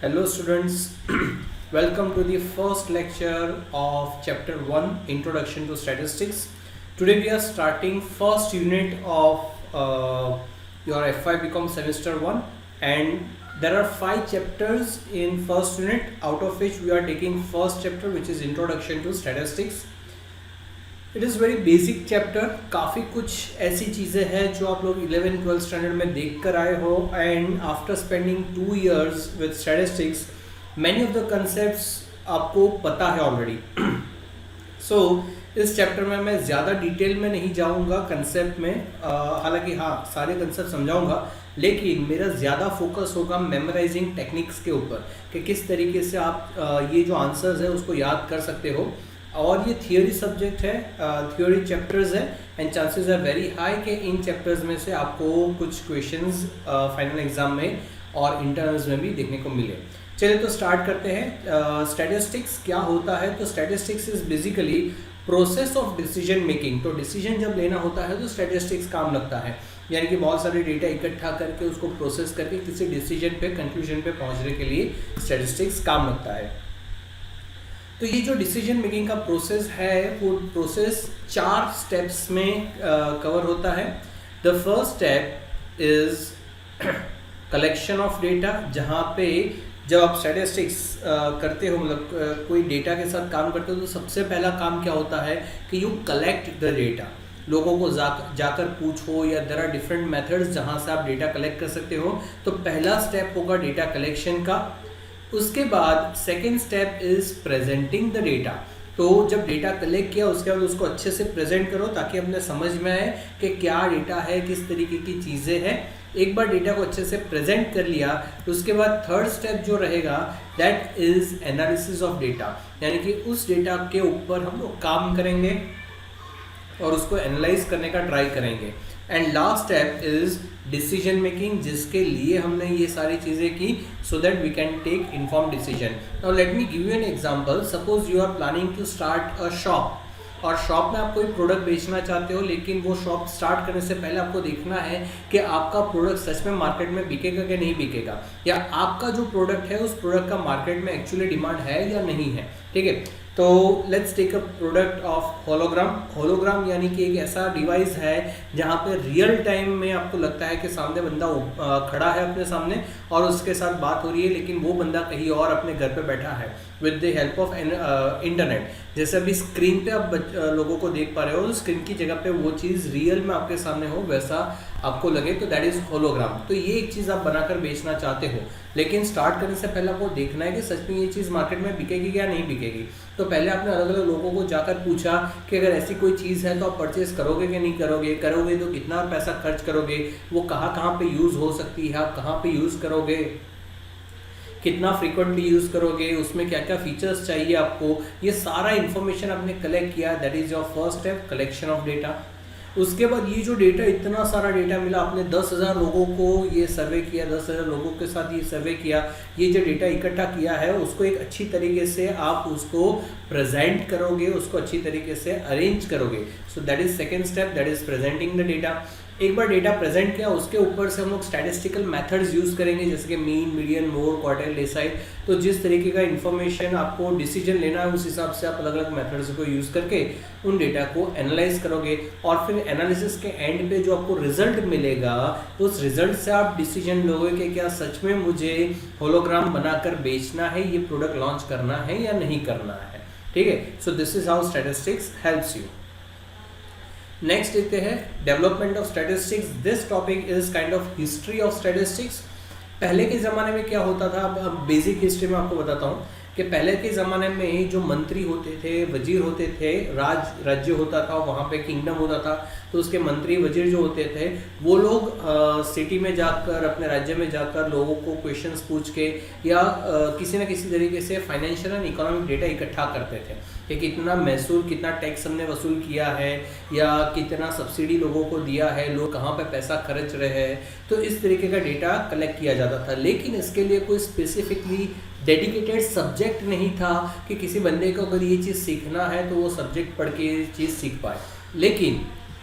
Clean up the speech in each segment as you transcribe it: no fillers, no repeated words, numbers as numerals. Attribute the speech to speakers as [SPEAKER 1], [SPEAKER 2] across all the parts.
[SPEAKER 1] Hello students, welcome to the first lecture of chapter 1 Introduction to Statistics. Today we are starting first unit of your FY BCom semester 1 and there are 5 chapters in first unit, out of which we are taking first chapter which is Introduction to Statistics. It is very basic chapter. काफ़ी कुछ ऐसी चीज़ें हैं जो आप लोग 11th-12th standard में देख कर आए हो and after spending 2 years with statistics many of the concepts आपको पता है ऑलरेडी. सो इस चैप्टर में मैं ज़्यादा डिटेल में नहीं जाऊंगा कंसेप्ट में, हालांकि हाँ सारे कंसेप्ट समझाऊंगा, लेकिन मेरा ज़्यादा फोकस होगा मेमोराइजिंग टेक्निक्स के ऊपर कि किस तरीके से आप ये जो आंसर्स है उसको याद कर सकते हो. और ये थियोरी सब्जेक्ट है, थियोरी चैप्टर्स है and chances are very high कि इन चैप्टर्स में से आपको कुछ क्वेश्चंस फाइनल एग्जाम में और इंटरनल्स में भी देखने को मिले. चलिए तो स्टार्ट करते हैं. स्टैटिस्टिक्स क्या होता है? तो statistics is basically process of decision making. तो डिसीजन जब लेना होता है तो स्टैटिस्टिक्स काम लगता है, यानी कि बहुत सारे डेटा इकट्ठा करके उसको प्रोसेस करके किसी डिसीजन पे कंक्लूजन पे पहुंचने के लिए स्टैटिस्टिक्स काम लगता है. तो ये जो डिसीजन मेकिंग का प्रोसेस है वो प्रोसेस 4 स्टेप्स में कवर होता है. The first step is collection of data, जहाँ पे जब आप स्टैटिस्टिक्स करते हो, मतलब कोई डेटा के साथ काम करते हो, तो सबसे पहला काम क्या होता है कि यू कलेक्ट द डेटा. लोगों को जाकर पूछो या देयर आर डिफरेंट मेथड्स जहाँ से आप डेटा कलेक्ट कर सकते हो. तो पहला स्टेप होगा डेटा कलेक्शन का. उसके बाद second step is presenting the data. तो जब डेटा कलेक्ट किया उसके बाद उसको अच्छे से प्रेजेंट करो ताकि अपने समझ में आए कि क्या डेटा है, किस तरीके की चीज़ें हैं. एक बार डेटा को अच्छे से प्रेजेंट कर लिया तो उसके बाद थर्ड स्टेप जो रहेगा that is analysis of data, यानी कि उस डेटा के ऊपर हम लोग काम करेंगे और उसको एनालाइज करने का ट्राई करेंगे. And last step is decision making, जिसके लिए हमने ये सारी चीज़ें की so that we can take inform decision. Now let me give you an example. Suppose you are planning to start a shop और शॉप में आप कोई प्रोडक्ट बेचना चाहते हो, लेकिन वो शॉप स्टार्ट करने से पहले आपको देखना है कि आपका प्रोडक्ट सच में मार्केट में बिकेगा कि नहीं बिकेगा, या आपका जो प्रोडक्ट है उस प्रोडक्ट का मार्केट में एक्चुअली डिमांड है या नहीं है. ठीक है, तो let's take a product of hologram. Hologram यानी कि एक ऐसा डिवाइस है जहाँ पे रियल टाइम में आपको लगता है कि सामने बंदा खड़ा है अपने सामने और उसके साथ बात हो रही है, लेकिन वो बंदा कहीं और अपने घर पे बैठा है with the help of internet. जैसे अभी स्क्रीन पे आप लोगों को देख पा रहे हो, स्क्रीन की जगह पे वो चीज़ रियल में आपके सामने हो वैसा आपको लगे, तो दैट इज़ होलोग्राम. तो ये एक चीज़ आप बनाकर बेचना चाहते हो, लेकिन स्टार्ट करने से पहले आपको देखना है कि सच में ये चीज़ मार्केट में बिकेगी या नहीं बिकेगी. तो पहले आपने अलग अलग लोगों को जाकर पूछा कि अगर ऐसी कोई चीज़ है तो आप परचेज करोगे कि नहीं करोगे, करोगे तो कितना पैसा खर्च करोगे, वो कहाँ कहाँ पे यूज़ हो सकती है, आप कहाँ पे यूज़ करोगे, कितना फ्रीक्वेंटली यूज़ करोगे, उसमें क्या क्या फीचर्स चाहिए आपको. ये सारा इन्फॉर्मेशन आपने कलेक्ट किया, that is your first step, collection of data. उसके बाद ये जो डेटा, इतना सारा डेटा मिला, आपने 10,000 लोगों को ये सर्वे किया, 10,000 लोगों के साथ ये सर्वे किया, ये जो डेटा इकट्ठा किया है उसको एक अच्छी तरीके से आप उसको प्रेजेंट करोगे, उसको अच्छी तरीके से अरेंज करोगे. सो that is second step, that is presenting the data. एक बार डेटा प्रेजेंट किया उसके ऊपर से हम लोग स्टैटिस्टिकल मेथड्स यूज़ करेंगे, जैसे कि mean, median, mode, quartile, decyl. तो जिस तरीके का इन्फॉर्मेशन आपको डिसीजन लेना है उस हिसाब से आप अलग अलग मेथड्स को यूज़ करके उन डेटा को एनालाइज करोगे और फिर एनालिसिस के एंड पे जो आपको रिजल्ट मिलेगा तो उस रिजल्ट से आप डिसीजन लोगे कि क्या सच में मुझे होलोग्राम बनाकर बेचना है, ये प्रोडक्ट लॉन्च करना है या नहीं करना है. ठीक है, so this is how statistics helps you. Next देखते हैं development of statistics. This topic is kind of history of statistics. पहले के ज़माने में क्या होता था, अब बेसिक हिस्ट्री में आपको बताता हूँ कि पहले के ज़माने में जो मंत्री होते थे, वजीर होते थे, राज्य होता था, वहाँ पे किंगडम होता था, तो उसके मंत्री वजीर जो होते थे वो लोग सिटी में जाकर, अपने राज्य में जाकर लोगों को क्वेश्चंस पूछ के या किसी न किसी तरीके से फाइनेंशियल एंड इकोनॉमिक डेटा इकट्ठा करते थे कि कितना महसूल, कितना टैक्स हमने वसूल किया है या कितना सब्सिडी लोगों को दिया है, लोग कहाँ पे पैसा खर्च रहे हैं. तो इस तरीके का डेटा कलेक्ट किया जाता था, लेकिन इसके लिए कोई स्पेसिफिकली डेडिकेटेड सब्जेक्ट नहीं था कि किसी बंदे को अगर ये चीज़ सीखना है तो वो सब्जेक्ट पढ़ के ये चीज़ सीख पाए. लेकिन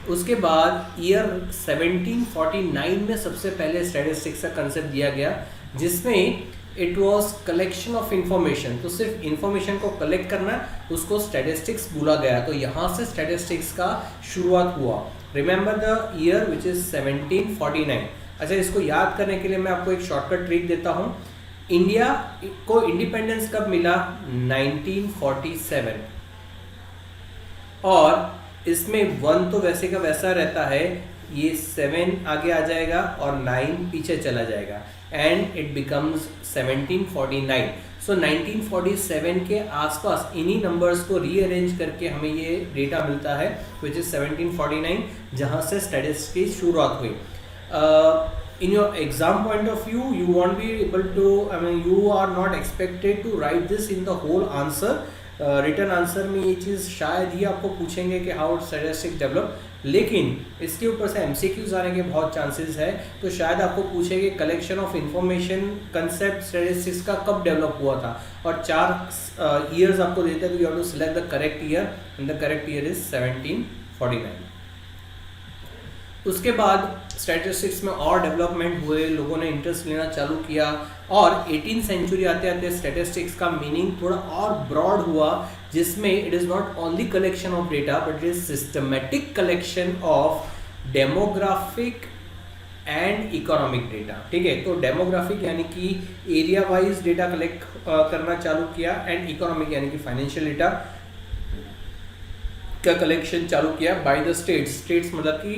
[SPEAKER 1] उसके बाद ईयर 1749 में सबसे पहले स्टैटिस्टिक्स का कंसेप्ट दिया गया, जिसमें it was collection of information, तो सिर्फ इंफॉर्मेशन को कलेक्ट करना, उसको स्टैटिस्टिक्स बोला गया। तो यहाँ से स्टैटिस्टिक्स का शुरुआत हुआ। Remember the year which is 1749। अच्छा, इसको याद करने के लिए मैं आपको एक शॉर्टकट ट्रिक देता हूँ। इंडिया को इंडिपेंडेंस कब मिला? 1947। और इसमें 1 तो वैसे का वैसा रहता है, ये 7 आगे आ जाएगा और 9 पीछे चला जाएगा, एंड इट बिकम्स 1749। सो 1947 के आसपास इन्हीं नंबर्स को रीअरेंज करके हमें ये डेटा मिलता है विच इज 1749, जहाँ से स्टैटिस्टिक्स की शुरुआत हुई। In your exam point of view, you won't be able to, I mean, you are not expected to write this in the whole answer. Return answer में ये चीज़ शायद ही आपको पूछेंगे कि हाउ स्टैटिस्टिक्स डेवलप, लेकिन इसके ऊपर से एमसीक्यूज आने के बहुत चांसेस है। तो शायद आपको पूछेंगे collection of information concept statistics का कब डेवलप हुआ था, और 4 ईयर्स आपको देते हैं, तो you have to select the correct year, and the correct year is 1749। उसके बाद स्टैटिस्टिक्स में और डेवलपमेंट हुए, लोगों ने इंटरेस्ट लेना चालू किया, और 18th सेंचुरी आते आते स्टैटिस्टिक्स का मीनिंग थोड़ा और ब्रॉड हुआ, जिसमें it is not only collection of data but it is systematic collection of demographic and economic data. ठीक है, तो डेमोग्राफिक यानी कि एरिया वाइज डेटा कलेक्ट करना चालू किया, एंड इकोनॉमिक यानी कि फाइनेंशियल डेटा का कलेक्शन चालू किया बाय द स्टेट्स मतलब कि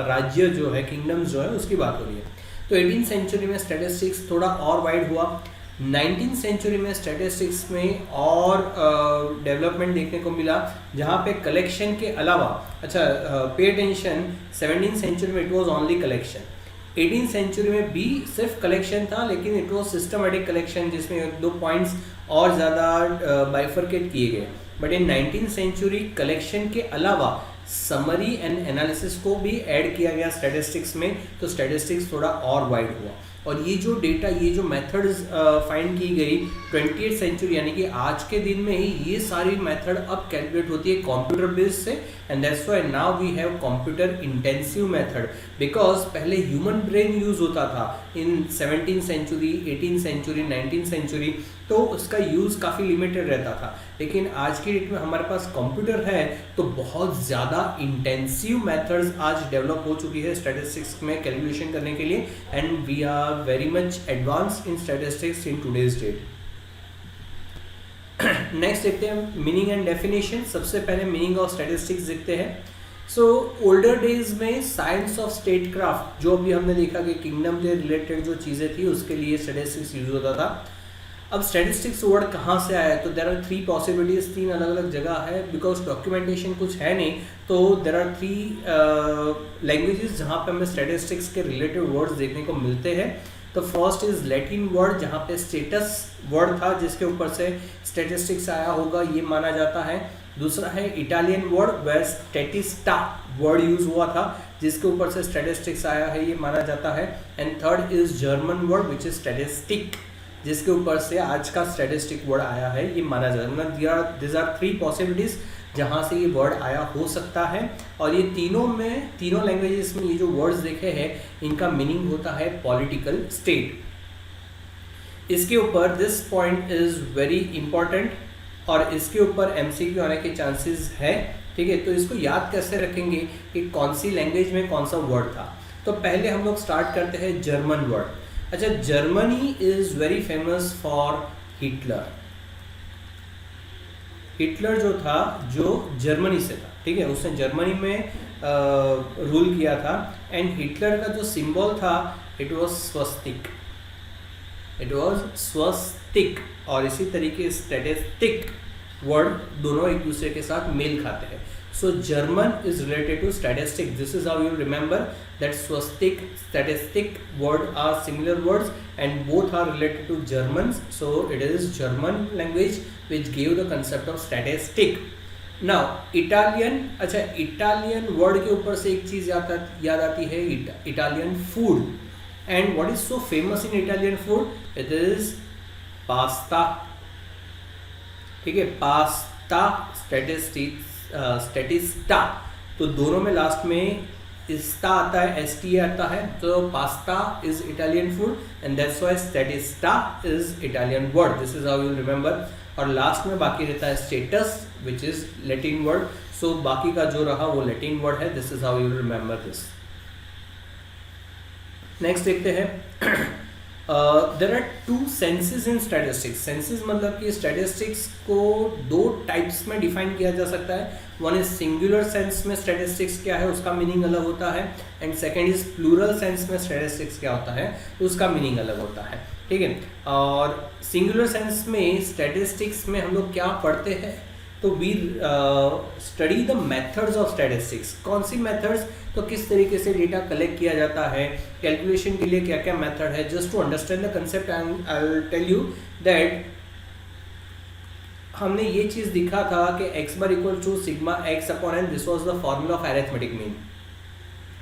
[SPEAKER 1] राज्य जो है, किंगडम्स जो है, उसकी बात हो रही है। तो 18th सेंचुरी में स्टैटिस्टिक्स थोड़ा और वाइड हुआ। 19th सेंचुरी में स्टैटिस्टिक्स में और डेवलपमेंट देखने को मिला, जहाँ पे कलेक्शन के अलावा, अच्छा पे अटेंशन, 17th सेंचुरी में it was only collection, 18th century में भी सिर्फ कलेक्शन था, लेकिन इट वाज सिस्टमेटिक कलेक्शन, जिसमें 1-2 पॉइंट्स और ज़्यादा बाइफरकेट किए गए। But in 19th century collection के अलावा समरी एंड एनालिसिस को भी ऐड किया गया स्टैटिस्टिक्स में, तो स्टैटिस्टिक्स थोड़ा और वाइड हुआ। और ये जो डेटा, ये जो मेथड्स फाइंड की गई 20th सेंचुरी यानी कि आज के दिन में ही, ये सारी मेथड अब कैलकुलेट होती है कंप्यूटर बेस से, and that's why now we have computer intensive method, because पहले ह्यूमन ब्रेन यूज होता था इन 17th century, 18th century, 19th century, तो उसका यूज़ काफ़ी लिमिटेड रहता था। लेकिन आज की डेट में हमारे पास कंप्यूटर है, तो बहुत ज़्यादा इंटेंसिव मेथड्स आज डेवलप हो चुकी है स्टैटिस्टिक्स में कैलकुलेशन करने के लिए, and we are very much advanced in statistics in today's date. Next देखते हैं मीनिंग एंड डेफिनेशन। सबसे पहले मीनिंग ऑफ स्टैटिस्टिक्स देखते हैं। सो ओल्डर डेज में साइंस ऑफ स्टेट क्राफ्ट, जो भी हमने देखा कि किंगडम से रिलेटेड जो चीज़ें थी उसके लिए स्टैटिस्टिक्स यूज होता था। अब स्टैटिस्टिक्स वर्ड कहाँ से आया है? तो देर आर 3 पॉसिबिलिटीज, 3 अलग अलग जगह है, बिकॉज डॉक्यूमेंटेशन कुछ है नहीं, तो देर आर 3 लैंग्वेजेस जहाँ पे हमें स्टैटिस्टिक्स के रिलेटेड वर्ड्स देखने को मिलते हैं। तो फर्स्ट इज लैटिन वर्ड, जहाँ पे स्टेटस वर्ड था जिसके ऊपर से स्टैटिस्टिक्स आया होगा, ये माना जाता है। दूसरा है Italian word, where statista word use हुआ था, जिसके ऊपर से स्टैटिस्टिक्स आया है, ये माना जाता है। And third is German word which is statistic, जिसके ऊपर से आज का स्टैटिस्टिक वर्ड आया है, ये माना जाता है। मतलब दिस आर 3 पॉसिबिलिटीज जहाँ से ये वर्ड आया हो सकता है, और ये तीनों लैंग्वेजेस में ये जो वर्ड्स देखे हैं इनका मीनिंग होता है पॉलिटिकल स्टेट। इसके ऊपर this point is very important, और इसके ऊपर एमसीक्यू आने के चांसेस है। ठीक है, तो इसको याद कैसे रखेंगे कि कौन सी लैंग्वेज में कौन सा वर्ड था। तो पहले हम लोग स्टार्ट करते हैं जर्मन वर्ड। अच्छा, Germany is very famous for Hitler. Hitler जो था, जो जर्मनी से था, ठीक है, उसने जर्मनी में रूल किया था, एंड हिटलर का जो सिंबल था इट वाज स्वस्तिक, और इसी तरीके स्टैटिस्टिक वर्ड दोनों एक दूसरे के साथ मेल खाते हैं। So German is related to statistics. This is how you remember that swastik, statistic word are similar words and both are related to Germans. So it is German language which gave the concept of statistic. Now Italian, अच्छा Italian word के ऊपर से एक चीज़ याद आती है, Italian food. And what is so famous in Italian food? It is pasta. ठीक है, पास्ता, स्टैटिस्टा, तो दोनों में लास्ट में स्टा आता है, एसटी आता है, तो pasta is Italian food and that's why statista is Italian word. This is how you remember. और लास्ट में बाकी रहता है status which is Latin word. So बाकी का जो रहा वो लैटिन वर्ड है. This is how you remember this. Next देखते हैं. There are two senses in statistics. Senses मतलब कि स्टैटिस्टिक्स को दो टाइप्स में डिफाइन किया जा सकता है. वन इज सिंगुलर सेंस में स्टैटिस्टिक्स क्या है उसका मीनिंग अलग होता है, and second is plural sense में स्टैटिस्टिक्स क्या होता है उसका मीनिंग अलग होता है. ठीक है. और सिंगुलर सेंस में स्टैटिस्टिक्स में हम लोग क्या पढ़ते हैं, तो we study the methods of statistics. कौन सी मेथड्स, तो किस तरीके से डेटा कलेक्ट किया जाता है, कैलकुलेशन के लिए क्या क्या मेथड है. Just to understand the concept I will tell you that हमने ये चीज़ दिखा था कि x bar equal to sigma x upon n. This was the formula of arithmetic mean.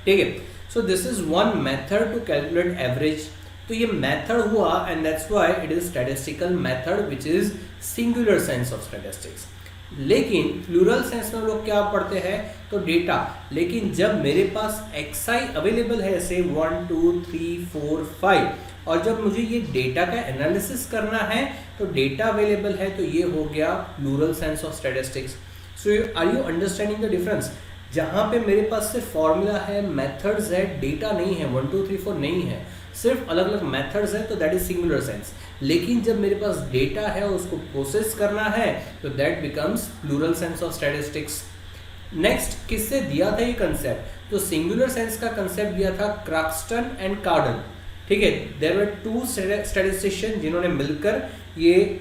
[SPEAKER 1] ठीक है. So this is one method to calculate average. तो ये मेथड हुआ and that's why it is statistical method which is singular sense of statistics. लेकिन plural sense में लोग क्या पढ़ते हैं, तो डेटा. लेकिन जब मेरे पास xi अवेलेबल है से 1 2 3 4 5 और जब मुझे ये डेटा का एनालिसिस करना है तो डेटा अवेलेबल है, तो ये हो गया plural sense of statistics. So are you understanding the difference. जहाँ पे मेरे पास सिर्फ फॉर्मूला है, मेथड्स है, डेटा नहीं है, 1 2 3 4 नहीं है, सिर्फ अलग अलग मेथड्स है, तो दैट इज सिंगुलर सेंस. लेकिन जब मेरे पास डेटा है उसको प्रोसेस करना है तो that becomes plural sense of statistics. Next किससे दिया था ये कंसेप्ट, तो सिंगुलर सेंस का कंसेप्ट दिया था क्रॉक्स्टन एंड कार्डन. ठीक है. देयर वर टू स्टैटिस्टिशियन जिन्होंने मिलकर ये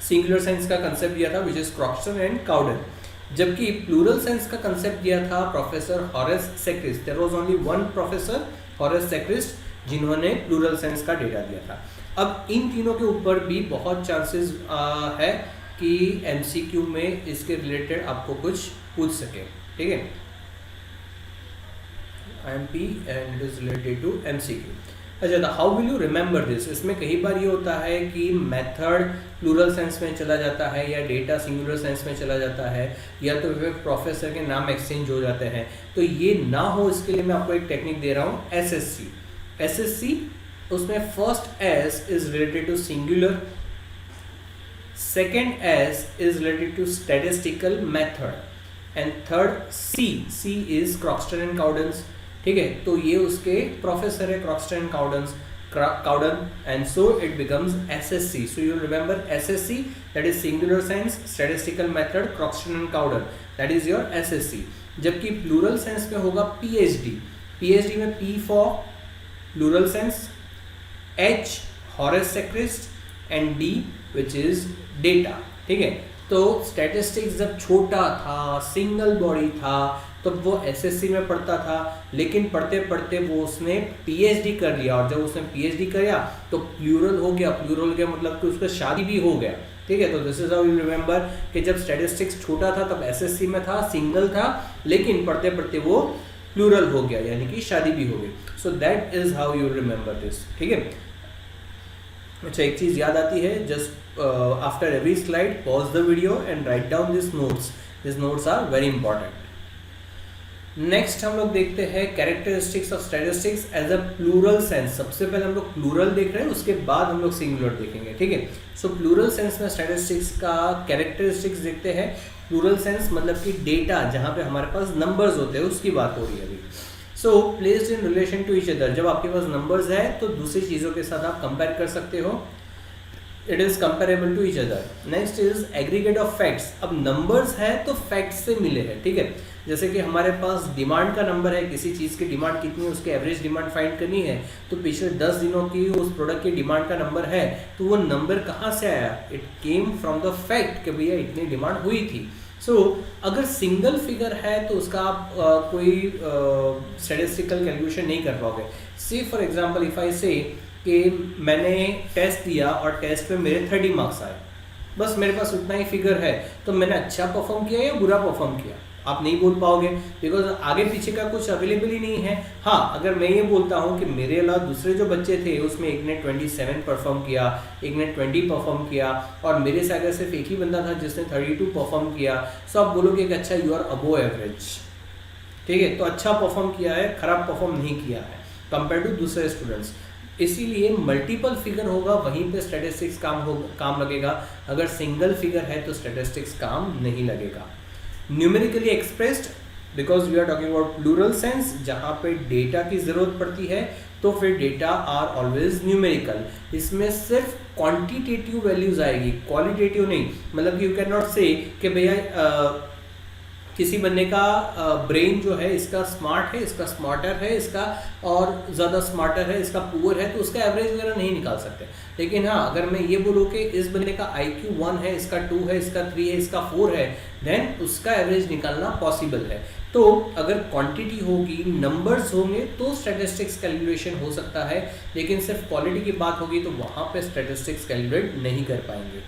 [SPEAKER 1] सिंगुलर सेंस का कंसेप्ट दिया था विच इज क्रॉक्स्टन एंड कार्डन. जबकि प्लूरल सेंस का कंसेप्ट दिया था professor Horace Secrist. There was only one professor Horace Secrist जिन्होंने प्लूरल सेंस का डेटा दिया था. अब इन तीनों के ऊपर भी बहुत चांसेस है कि एमसीक्यू में इसके रिलेटेड आपको कुछ पूछ सके. ठीक है. IMP and it is related to MCQ. अच्छा, तो how will you remember this. इसमें कई बार ये होता है कि मेथड प्लूरल सेंस में चला जाता है या डेटा सिंगुलर सेंस में चला जाता है या तो फिर प्रोफेसर के नाम एक्सचेंज हो जाते हैं. तो ये ना हो इसके लिए मैं आपको एक टेक्निक दे रहा हूँ, एसएससी. एसएससी उसमें first S is related to singular, second S is related to statistical method and third C is Croxton and Cowdens. ठीक है. तो ये उसके प्रोफेसर है Croxton and Cowden and so it becomes SSC. So you remember SSC, that is singular sense, statistical method, Croxton and Cowden, that is your SSC. जबकि plural sense में होगा PhD. PhD में P for plural sense, H Horace Secrist and D which is data. ठीक है. तो statistics जब छोटा था, सिंगल बॉडी था, तो वो एसएससी में पढ़ता था, लेकिन पढ़ते पढ़ते वो उसने पीएचडी कर लिया और जब उसने पीएचडी किया तो प्लूरल हो गया. प्लूरल के मतलब कि उसका शादी भी हो गया. ठीक है. तो this is how you remember कि जब स्टैटिस्टिक्स छोटा था तब एसएससी में था, सिंगल था, लेकिन पढ़ते पढ़ते वो प्लूरल हो गया यानी कि शादी भी हो गई. So that is how you remember this. ठीक है. अच्छा, एक चीज़ याद आती है, just after every slide pause the video and write down this notes. This notes are very important. Next हम लोग देखते हैं characteristics of statistics as a plural sense. सबसे पहले हम लोग प्लूरल देख रहे हैं, उसके बाद हम लोग सिंगुलर देखेंगे. ठीक है. सो प्लूरल सेंस में स्टैटिस्टिक्स का कैरेक्टरिस्टिक्स देखते हैं. प्लूरल सेंस मतलब कि डेटा जहाँ पे हमारे पास नंबर्स होते हैं उसकी बात हो रही है अभी. So placed in relation to each other. जब आपके पास नंबर्स है तो दूसरी चीज़ों के साथ आप कंपेयर कर सकते हो. It is comparable to each other. Next is aggregate of facts. अब नंबर्स है तो फैक्ट्स से मिले हैं. ठीक है. जैसे कि हमारे पास डिमांड का नंबर है, किसी चीज़ की डिमांड कितनी है, उसके एवरेज डिमांड फाइंड करनी है, तो पिछले 10 दिनों की उस प्रोडक्ट की डिमांड का नंबर है, तो वो नंबर कहाँ से आया, it came from the fact कि भैया इतनी डिमांड हुई थी. सो अगर सिंगल फिगर है तो उसका आप कोई स्टैटिस्टिकल कैलकुलेशन नहीं कर पाओगे. से फॉर एग्जांपल इफ आई से कि मैंने टेस्ट दिया और टेस्ट में मेरे 30 मार्क्स आए, बस मेरे पास उतना ही फिगर है, तो मैंने अच्छा परफॉर्म किया या बुरा परफॉर्म किया आप नहीं बोल पाओगे, बिकॉज आगे पीछे का कुछ अवेलेबल ही नहीं है. हाँ, अगर मैं ये बोलता हूँ कि मेरे अलावा दूसरे जो बच्चे थे उसमें एक ने 27 परफॉर्म किया, एक ने 20 परफॉर्म किया और मेरे से अगर सिर्फ एक ही बंदा था जिसने 32 परफॉर्म किया, सो आप बोलोगे कि अच्छा यू आर अबो एवरेज. ठीक है, तो अच्छा परफॉर्म किया है, खराब परफॉर्म नहीं किया है कंपेयर टू दूसरे स्टूडेंट्स। इसीलिए मल्टीपल फिगर होगा वहीं पे स्टैटिस्टिक्स काम लगेगा, अगर सिंगल फिगर है तो स्टैटिस्टिक्स काम नहीं लगेगा। Numerically expressed, because we are talking about plural sense, जहाँ पे डेटा की ज़रूरत पड़ती है तो फिर डेटा आर ऑलवेज न्यूमेरिकल। इसमें सिर्फ क्वांटिटेटिव वैल्यूज आएगी, क्वालिटेटिव नहीं। मतलब यू कैन नॉट से कि भैया किसी बंदे का ब्रेन जो है इसका स्मार्ट है, इसका स्मार्टर है, इसका और ज़्यादा स्मार्टर है, इसका पुअर है, तो उसका एवरेज वगैरह नहीं निकाल सकते। लेकिन हाँ, अगर मैं ये बोलूँ कि इस बंदे का IQ 1 है, इसका 2 है, इसका 3 है, इसका 4 है, देन उसका एवरेज निकालना पॉसिबल है। तो अगर क्वांटिटी होगी, नंबर्स होंगे तो स्टैटिस्टिक्स कैलकुलेशन हो सकता है, लेकिन सिर्फ क्वालिटी की बात होगी तो वहाँ पे स्टैटिस्टिक्स कैलकुलेट नहीं कर पाएंगे।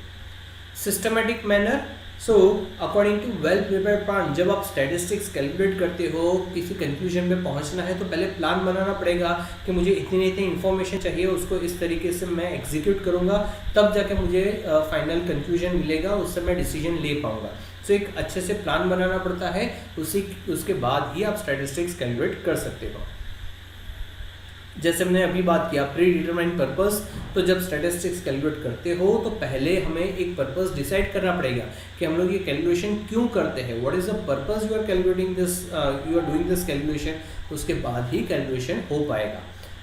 [SPEAKER 1] Systematic manner, so according to well prepared plan, जब आप स्टैटिस्टिक्स कैलकुलेट करते हो, किसी कंक्लूजन पे पहुंचना है तो पहले प्लान बनाना पड़ेगा कि मुझे इतनी इन्फॉर्मेशन चाहिए, उसको इस तरीके से मैं एग्जीक्यूट करूंगा, तब जाके मुझे फाइनल कंक्लूजन मिलेगा, उससे मैं डिसीजन ले पाऊंगा। सो एक अच्छे से प्लान बनाना पड़ता है, उसके बाद ही आप स्टैटिस्टिक्स कैलकुलेट कर सकते हो। जैसे हमने अभी बात किया प्री डिटरमाइंड पर्पस, तो जब स्टैटिस्टिक्स कैलकुलेट करते हो तो पहले हमें एक पर्पस डिसाइड करना पड़ेगा कि हम लोग ये कैलकुलेशन क्यों करते हैं, what is the purpose you are calculating this, you are doing this calculation, उसके बाद ही कैलकुलेशन हो पाएगा।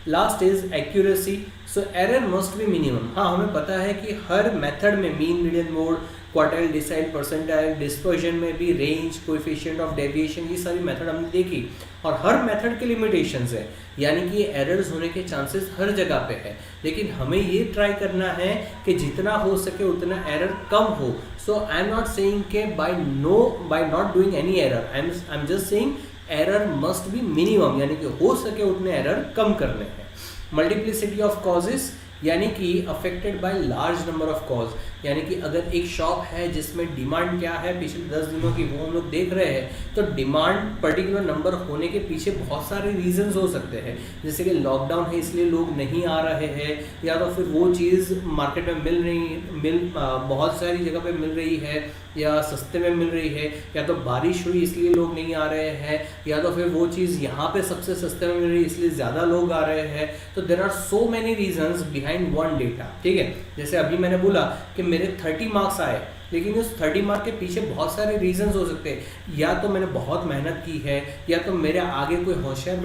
[SPEAKER 1] Last is accuracy, so error must be minimum. हाँ, हमें पता है कि हर मेथड में mean, median, mode, quartile, decile, percentile, dispersion में भी रेंज, कोएफिशिएंट ऑफ डेविएशन, ये सारी मेथड हमने देखी, और हर मेथड के लिमिटेशंस है, यानी कि एरर्स होने के चांसेस हर जगह पे है। लेकिन हमें ये ट्राई करना है कि जितना हो सके उतना एरर कम हो। So I am not saying के by not doing any error, I am just saying error must be minimum, यानी कि हो सके उतने एरर कम करने हैं। मल्टीप्लिसिटी ऑफ कॉजेस, यानी कि affected by large number of cause, यानी कि अगर एक शॉप है जिसमें डिमांड क्या है पिछले 10 दिनों की वो हम लोग देख रहे हैं, तो डिमांड पर्टिकुलर नंबर होने के पीछे बहुत सारे रीजंस हो सकते हैं, जैसे कि लॉकडाउन है इसलिए लोग नहीं आ रहे हैं, या तो फिर वो चीज़ मार्केट में बहुत सारी जगह पे मिल रही है या सस्ते में मिल रही है, या तो बारिश हुई इसलिए लोग नहीं आ रहे हैं, या तो फिर वो चीज़ यहाँ पे सबसे सस्ते में मिल रही है इसलिए ज़्यादा लोग आ रहे हैं। तो there are so many reasons behind one data, ठीक है। जैसे अभी मैंने बोला कि मेरे 30 मार्क्स आए, लेकिन उस 30 मार्क के पीछे बहुत सारे रीजंस हो सकते हैं, या तो मैंने बहुत मेहनत की है, या तो मेरे आगे कोई होशियार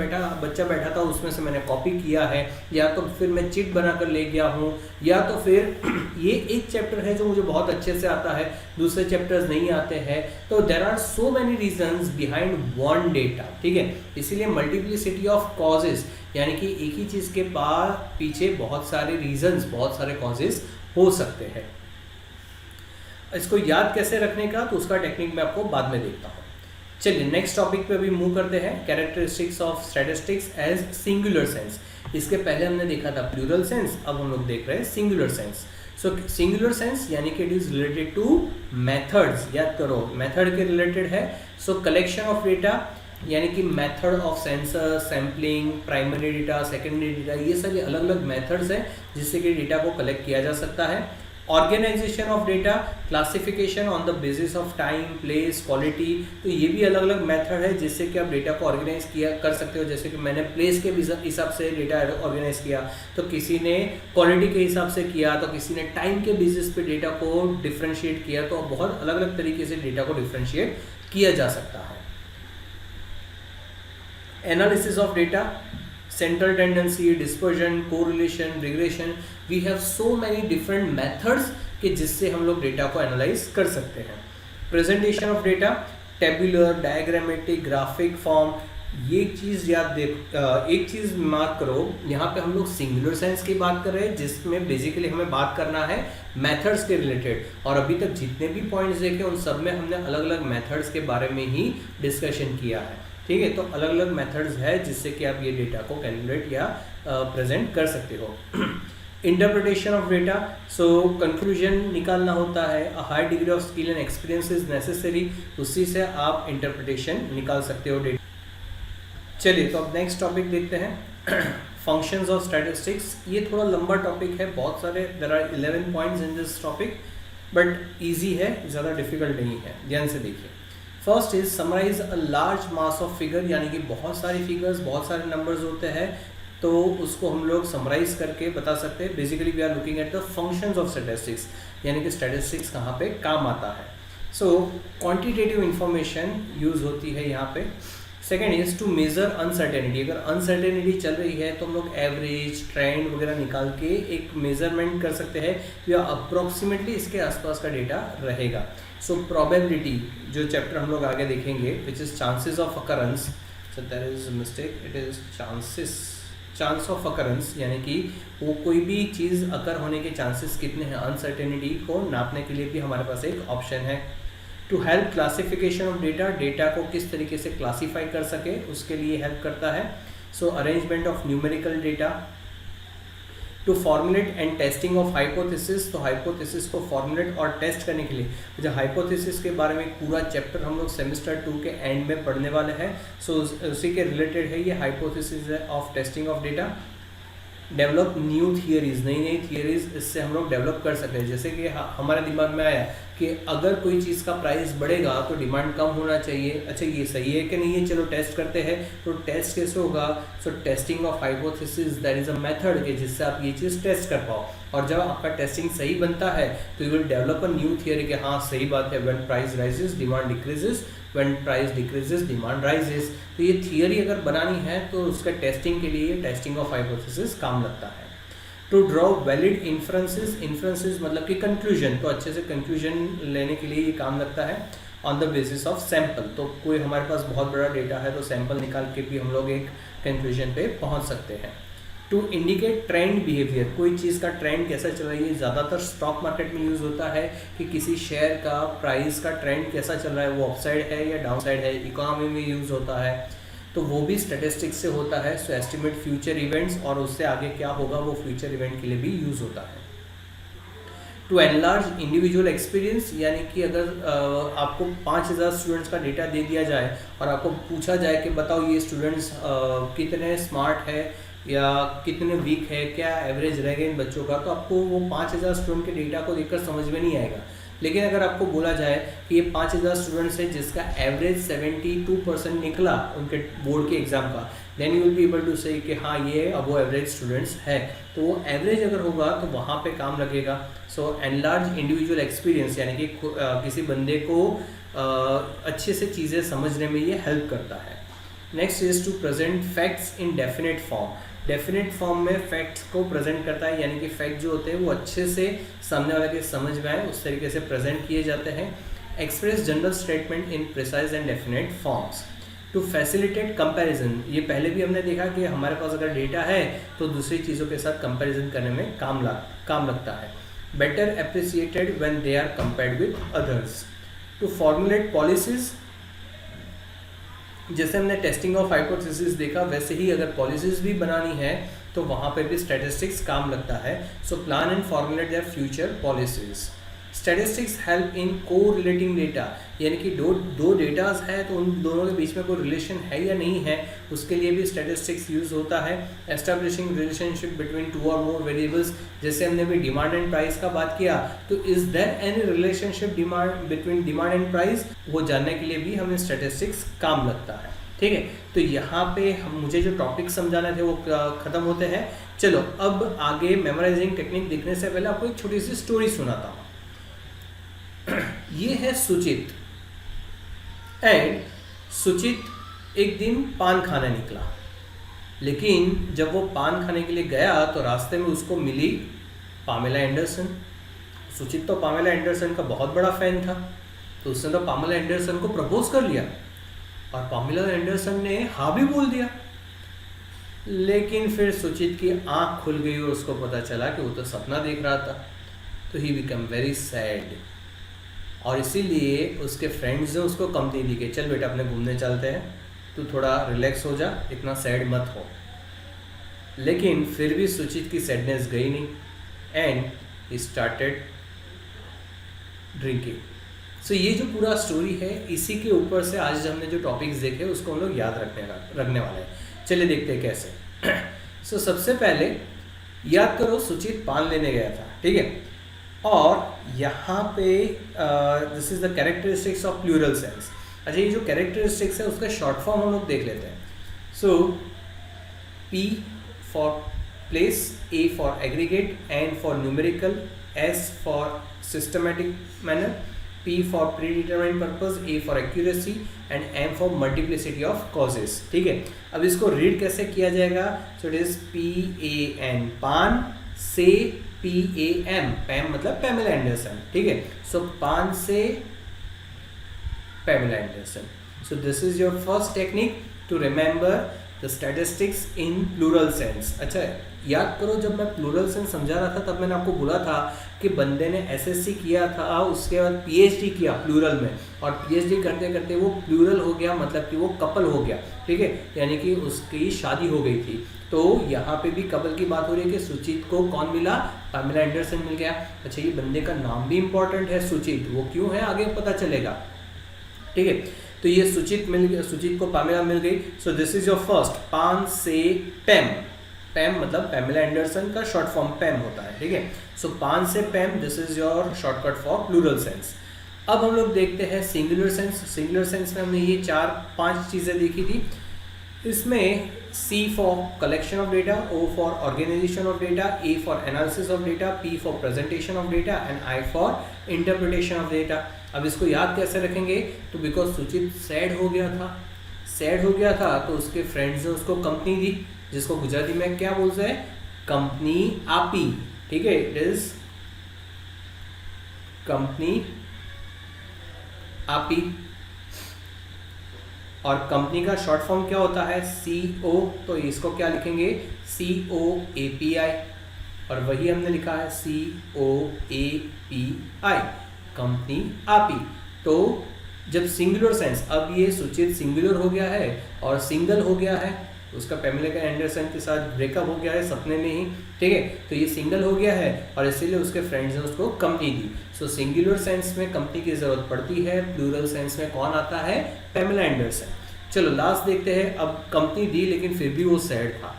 [SPEAKER 1] बच्चा बैठा था उसमें से मैंने कॉपी किया है, या तो फिर मैं चिट बनाकर ले गया हूँ, या तो फिर ये एक चैप्टर है जो मुझे बहुत अच्छे से आता है, दूसरे चैप्टर्स नहीं आते हैं। तो there are so many reasons behind one data, ठीक है। इसीलिए मल्टीप्लिसिटी ऑफ कॉजेज, यानी कि एक ही चीज़ के पीछे बहुत सारे रीजंस, बहुत सारे कॉजेज हो सकते हैं। इसको याद कैसे रखने का, तो उसका टेक्निक मैं आपको बाद में देखता हूँ। चलिए नेक्स्ट टॉपिक पे अभी मूव करते हैं, characteristics of statistics as singular sense. इसके पहले हमने देखा था प्लूरल सेंस, अब हम लोग देख रहे हैं सिंगुलर सेंस। सो सिंगुलर सेंस यानी कि it is related two methods, याद करो मेथड के रिलेटेड है। सो कलेक्शन ऑफ डेटा, यानी कि method of sensor, sampling, primary data, secondary data, ये सारे अलग अलग मेथड्स हैं जिससे कि डेटा को कलेक्ट किया जा सकता है। Organization of data, classification on the basis of time, place, quality, तो ये भी अलग अलग मेथड है जिससे कि आप डेटा को ऑर्गेनाइज कर सकते हो। जैसे कि मैंने प्लेस के हिसाब से डेटा ऑर्गेनाइज किया, तो किसी ने क्वालिटी के हिसाब से किया, तो किसी ने टाइम के बेसिस पे डेटा को डिफ्रेंशिएट किया। तो बहुत अलग अलग तरीके से डेटा को डिफ्रेंशिएट किया जा सकता है। Analysis of data, central tendency, dispersion, correlation, regression, we have so many different methods कि जिससे हम लोग डेटा को एनालाइज कर सकते हैं। Presentation of data, tabular, diagrammatic, graphic form, ये चीज़ एक चीज़ मार्क करो, यहाँ पे हम लोग सिंगुलर सेंस की बात कर रहे हैं जिसमें बेसिकली हमें बात करना है मेथड्स के रिलेटेड, और अभी तक जितने भी पॉइंट्स देखे उन सब में हमने अलग अलग मेथड्स के बारे में ही डिस्कशन किया है, ठीक है। तो अलग अलग मेथड्स है जिससे कि आप ये डेटा को कैलकुलेट या प्रेजेंट कर सकते हो। Interpretation of data, so conclusion निकालना होता है, a high degree of skill and experience is necessary, उसी से आप इंटरप्रिटेशन निकाल सकते हो डेटा। चलिए तो अब नेक्स्ट टॉपिक देखते हैं, फंक्शंस ऑफ स्टैटिस्टिक्स। ये थोड़ा लंबा टॉपिक है, बहुत सारे, there are 11 points in this topic, but easy है, ज़्यादा डिफिकल्ट नहीं है, ध्यान से देखिए। First is summarize a large mass of figure, यानी कि बहुत सारी फिगर्स, बहुत सारे नंबर्स होते हैं, तो उसको हम लोग समराइज करके बता सकते हैं. Basically we are looking at the functions of statistics, यानी कि स्टैटिस्टिक्स कहाँ पे काम आता है. सो क्वांटिटेटिव इंफॉर्मेशन यूज होती है यहाँ पे. Second is to measure uncertainty. अगर अनसर्टेनिटी चल रही है तो हम लोग एवरेज, ट्रेंड वगैरह निकाल के एक मेजरमेंट कर सकते हैं, या अप्रोक्सीमेटली इसके आसपास का डेटा रहेगा. सो प्रोबेबिलिटी, जो चैप्टर हम लोग आगे देखेंगे, which is chances of occurrence. So there is mistake, it is chance of occurrence, यानी कि वो कोई भी चीज़ अकर होने के चांसेस कितने हैं, अनसर्टेनिटी को नापने के लिए भी हमारे पास एक ऑप्शन है. To help classification of data को किस तरीके से क्लासीफाई कर सके उसके लिए हेल्प करता है. So arrangement of numerical data. To formulate and testing of hypothesis. तो हाइपोथेसिस को फॉर्मुलेट और टेस्ट करने के लिए, जो हाइपोथेसिस के बारे में एक पूरा चैप्टर हम लोग सेमेस्टर 2 के एंड में पढ़ने वाले हैं. सो उसी के रिलेटेड है ये hypothesis of testing of data. Develop new theories, नई थियरीज इससे हम लोग डेवलप कर सकते हैं. जैसे कि हमारे दिमाग में आया कि अगर कोई चीज़ का प्राइस बढ़ेगा तो डिमांड कम होना चाहिए. अच्छा, ये सही है कि नहीं है, चलो टेस्ट करते हैं. तो टेस्ट कैसे होगा? सो testing of hypothesis, that is a method कि जिससे आप ये चीज़ टेस्ट कर पाओ. और जब आपका टेस्टिंग सही बनता है तो you will develop a new theory कि हाँ सही बात है, when price rises demand decreases, when price decreases demand rises. तो ये थियरी अगर बनानी है तो उसका टेस्टिंग के लिए टेस्टिंग ऑफ हाइपोथेसिस काम लगता है. टू ड्रॉ वैलिड इन्फ्रेंसेस मतलब कि कंक्लूजन, तो अच्छे से कंक्लूजन लेने के लिए ये काम लगता है. On the basis of sample, तो कोई हमारे पास बहुत बड़ा डेटा है तो सैंपल निकाल के भी हम लोग एक कंक्लूजन पे पहुंच सकते हैं. टू इंडिकेट ट्रेंड बिहेवियर, कोई चीज़ का ट्रेंड कैसा चल रही है. ज़्यादातर स्टॉक मार्केट में यूज़ होता है कि किसी शेयर का प्राइस का ट्रेंड कैसा चल रहा है, वो अपसाइड है या डाउन साइड है. इकोनॉमी में यूज़ होता है तो वो भी स्टैटिस्टिक्स से होता है. सो एस्टिमेट फ्यूचर इवेंट्स, और उससे आगे क्या होगा वो फ्यूचर इवेंट के लिए भी यूज़ होता है. टू एनलार्ज इंडिविजुअल एक्सपीरियंस, यानी कि अगर आपको 5000 स्टूडेंट्स का डेटा दे दिया जाए और आपको पूछा जाए कि बताओ ये स्टूडेंट्स कितने स्मार्ट है या कितने वीक है, क्या एवरेज रहेगा इन बच्चों का, तो आपको वो 5000 स्टूडेंट के डेटा को देखकर समझ में नहीं आएगा. लेकिन अगर आपको बोला जाए कि ये 5000 स्टूडेंट्स हैं जिसका एवरेज 72% निकला उनके बोर्ड के एग्ज़ाम का, then you will be able to say कि हाँ ये अबो एवरेज स्टूडेंट्स है. तो वो एवरेज अगर होगा तो वहाँ पे काम लगेगा. सो एनलार्ज इंडिविजुअल एक्सपीरियंस, यानी कि किसी बंदे को अच्छे से चीज़ें समझने में ये हेल्प करता है. Next is to present facts in definite form. Definite form में फैक्ट्स को प्रेजेंट करता है, यानी कि फैक्ट जो होते हैं वो अच्छे से सामने वाले के समझ में आए उस तरीके से प्रेजेंट किए जाते हैं. Express general statement in precise and definite forms. To facilitate comparison, ये पहले भी हमने देखा कि हमारे पास अगर डेटा है तो दूसरी चीज़ों के साथ कंपैरिजन करने में काम लगता है. Better appreciated when they are compared with others. To formulate policies, जैसे हमने टेस्टिंग ऑफ हाइपोथेसिस देखा वैसे ही अगर पॉलिसीज भी बनानी है तो वहाँ पर भी स्टैटिस्टिक्स काम लगता है. So plan and formulate their future policies. Statistics help in को रिलेटिंग डेटा, यानी कि दो डेटाज है तो उन दोनों के बीच में कोई रिलेशन है या नहीं है उसके लिए भी स्टैटिस्टिक्स यूज होता है. एस्टैब्लिशिंग रिलेशनशिप बिटवीन टू और मोर वेरिएबल्स, जैसे हमने भी डिमांड एंड प्राइस का बात किया तो is there any relationship between demand and price, वो जानने के लिए भी हमें स्टैटिस्टिक्स काम लगता है. ठीक है, तो यहाँ पे मुझे जो टॉपिक समझाने थे वो खत्म होते हैं. चलो अब आगे मेमोराइजिंग टेक्निक देखने से पहले आपको एक छोटी सी स्टोरी सुनाता हूँ. ये है सुचित. एंड सुचित एक दिन पान खाने निकला, लेकिन जब वो पान खाने के लिए गया तो रास्ते में उसको मिली पामेला एंडरसन. सुचित तो पामेला एंडरसन का बहुत बड़ा फैन था, तो उसने तो पामेला एंडरसन को प्रपोज कर लिया और पामेला एंडरसन ने हाँ भी बोल दिया. लेकिन फिर सुचित की आंख खुल गई और उसको पता चला कि वो तो सपना देख रहा था. तो ही बिकम वेरी सैड, और इसीलिए उसके फ्रेंड्स ने उसको कंपनी दी कि चल बेटा अपने घूमने चलते हैं, तू थोड़ा रिलैक्स हो जा, इतना सैड मत हो. लेकिन फिर भी सुचित की सैडनेस गई नहीं एंड ही स्टार्टेड ड्रिंकिंग. सो ये जो पूरा स्टोरी है इसी के ऊपर से आज हमने जो टॉपिक्स देखे उसको हम लोग याद रखने वाले हैं. चलिए देखते हैं कैसे. सो सबसे पहले याद करो सुचित पान लेने गया था, ठीक है, और यहाँ पे this is the characteristics of plural sense. अच्छा, ये जो कैरेक्टरिस्टिक्स है उसका शॉर्ट फॉर्म हम लोग देख लेते हैं. सो P for place, A for aggregate, N for numerical, S for systematic manner, P for predetermined purpose, A for accuracy and M for multiplicity of causes. ठीक है, अब इसको रीड कैसे किया जाएगा? सो इट इज PAN पान से PAM, पैम मतलब पैमेला एंडरसन. ठीक है, सो पान से Pamela Anderson. So this is your first technique to remember the statistics in plural sense. अच्छा, याद करो जब मैं प्लूरल सेंस समझा रहा था तब मैंने आपको बोला था कि बंदे ने एसएससी किया था, उसके बाद पीएचडी किया प्लूरल में, और पीएचडी करते करते वो प्लूरल हो गया, मतलब कि वो कपल हो गया. ठीक है, यानी कि उसकी शादी हो गई थी. तो यहाँ पे भी कपल की बात हो रही है कि सुचित को कौन मिला? पैमेला एंडरसन मिल गया. अच्छा, ये बंदे का नाम भी इंपॉर्टेंट है सुचित, वो क्यों है आगे पता चलेगा. ठीक है, तो ये सुचित मिल गया, सुचित को पैमेला मिल गई. So this is your first पान से पैम. पैम मतलब पैमेला एंडरसन का शॉर्ट फॉर्म पैम होता है. ठीक है, सो पान से Pam, this is your shortcut for plural sense. अब हम लोग देखते हैं सिंगुलर सेंस. सिंगुलर सेंस में हमने ये 4-5 चीज़ें देखी थी. इसमें C for collection of data, O for organization of data, A for analysis of data, P for presentation of data and I for interpretation of data. अब इसको याद कैसे रखेंगे? तो बिकॉज सुचित सैड हो गया था तो उसके फ्रेंड्स ने उसको कंपनी दी, जिसको गुजराती में क्या बोलते हैं? कंपनी आपी. ठीक है, इट इज कंपनी आपी. और कंपनी का शॉर्ट फॉर्म क्या होता है? CO. तो इसको क्या लिखेंगे? COAPI. और वही हमने लिखा है COAPI, कंपनी आपी. तो जब सिंगुलर सेंस, अब ये सुचित सिंगुलर हो गया है और सिंगल हो गया है, उसका पैमेला एंडरसन के साथ ब्रेकअप हो गया है सपने में ही. ठीक है, तो ये सिंगल हो गया है और इसीलिए उसके फ्रेंड्स ने उसको कंपनी दी. सो सिंगुलर सेंस में कंपनी की जरूरत पड़ती है, प्लूरल सेंस में कौन आता है? Pamela Anderson. चलो लास्ट देखते हैं. अब कंपनी दी लेकिन फिर भी वो सैड था,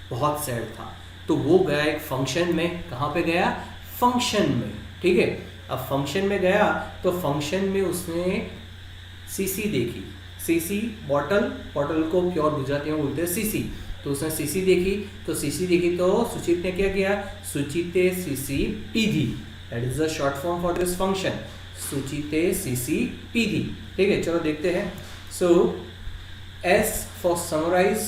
[SPEAKER 1] बहुत सैड था. तो वो गया एक फंक्शन में. कहाँ पे गया? फंक्शन में. ठीक है, अब फंक्शन में गया तो फंक्शन में उसने सीसी देखी. सीसी बॉटल, बॉटल को प्योर गुजराती में बोलते हैं सीसी. तो उसने सीसी देखी, तो सुचित ने क्या किया? सुचिते CC PD. That is the short form for this function, सुचिते सीसी पीधी. ठीक है, चलो देखते हैं. सो S for summarize,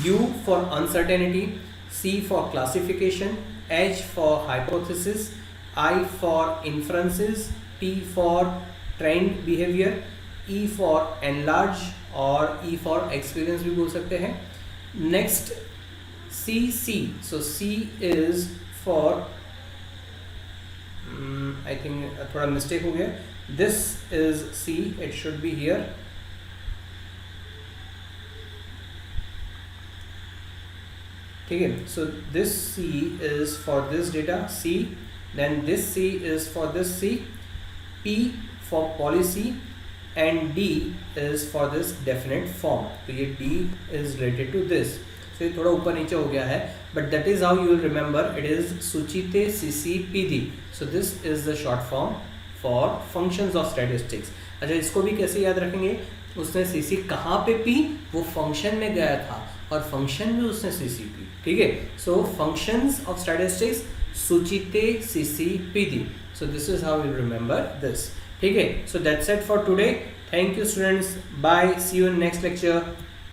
[SPEAKER 1] U for uncertainty, C for classification, H for hypothesis, I for inferences, T for trend behavior, E for enlarge और E for experience भी बोल सकते हैं. Next C. So C is for I think थोड़ा mistake हो गया. This is C, it should be here. ठीक है, so this C is for this data C, then this C is for this C, P for policy and D is for this definite form. तो ये D is related to this. So ये थोड़ा ऊपर नीचे हो गया है, but that is how you will remember. It is Suchite CC PD. So this is the short form for functions of statistics. अच्छा, इसको भी कैसे याद रखेंगे? उसने CC कहाँ पे पी? वो फंक्शन में गया था और फंक्शन में उसने CC पी. ठीक है, सो फंक्शंस ऑफ स्टैटिस्टिक्स सुचिते CC PD. So this is how you remember this. ठीक है, so that's it for today. Thank you students, bye, see you in next lecture.